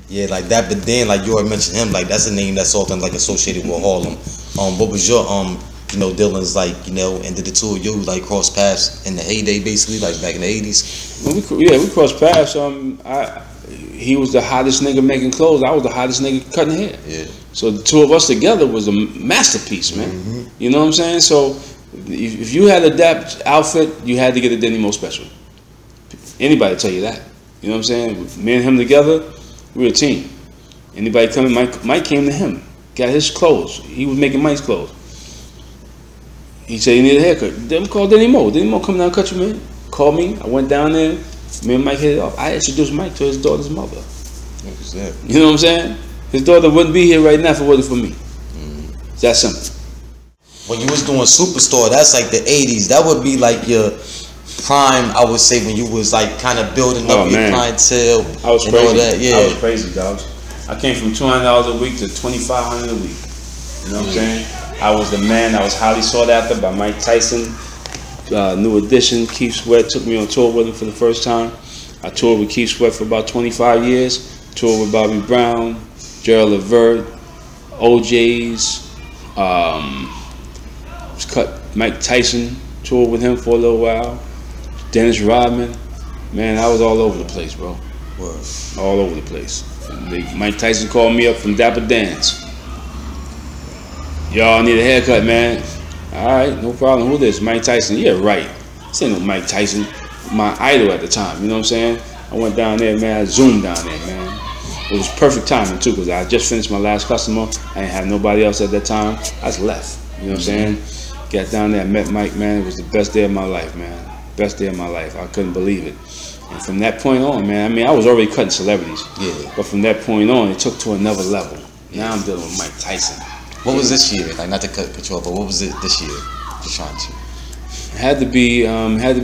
Yeah, like Dapper Dan, like you already mentioned him, like that's a name that's often like associated with Harlem. What was your dealings like, and did the two of you like cross paths in the heyday basically, like back in the 80s? Well, we crossed paths. He was the hottest nigga making clothes. I was the hottest nigga cutting hair. Yeah. So the two of us together was a masterpiece, man. Mm-hmm. You know what I'm saying? So if you had a Dap outfit, you had to get a Denny Moe special. Anybody tell you that? You know what I'm saying? Me and him together, we were a team. Anybody coming, Mike came to him, got his clothes. He was making Mike's clothes. He said he needed a haircut. Then call Denny Moe. Denny Moe come down and cut you, man. Called me. I went down there. Me and Mike hit it off. I introduced Mike to his daughter's mother. What was that? You know what I'm saying? His daughter wouldn't be here right now if it wasn't for me. It's that simple. When you was doing Superstore, that's like the 80s. That would be like your prime, I would say, when you was like kind of building up your clientele. I was and crazy. All that. Yeah. I was crazy, dogs. I came from $200 a week to $2,500 a week. You know what I'm saying? I was the man. I was highly sought after by Mike Tyson. New Edition, Keith Sweat took me on tour with him for the first time. I toured with Keith Sweat for about 25 years. Toured with Bobby Brown, Gerald Levert, OJ's. Mike Tyson, toured with him for a little while. Dennis Rodman. Man, I was all over the place, bro. Word. All over the place. Mike Tyson called me up from Dapper Dan's. Y'all need a haircut, man. All right, no problem. Who this? Mike Tyson. Yeah, right. This ain't no Mike Tyson. My idol at the time. You know what I'm saying? I went down there, man. I zoomed down there, man. It was perfect timing too, because I just finished my last customer. I didn't have nobody else at that time. I just left. You know what I'm saying? Got down there, met Mike, man. It was the best day of my life, man. Best day of my life. I couldn't believe it. And from that point on, man, I mean, I was already cutting celebrities. Yeah. But from that point on, it took to another level. Now I'm dealing with Mike Tyson. What was this year? Like, not to cut you off, but what was it this year? Just trying to. It had to be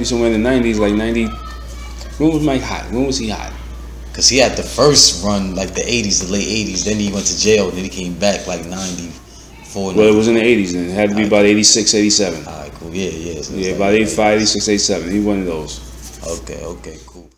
somewhere in the 90s, like 90. When was Mike hot? When was he hot? Cause he had the first run, like the 80s, the late 80s. Then he went to jail. And then he came back like 94. Well, it was in the 80s then. It had to be about 86, 87. All right, cool. Yeah. So yeah, about 85, 86, 87. He one of those. Okay, cool.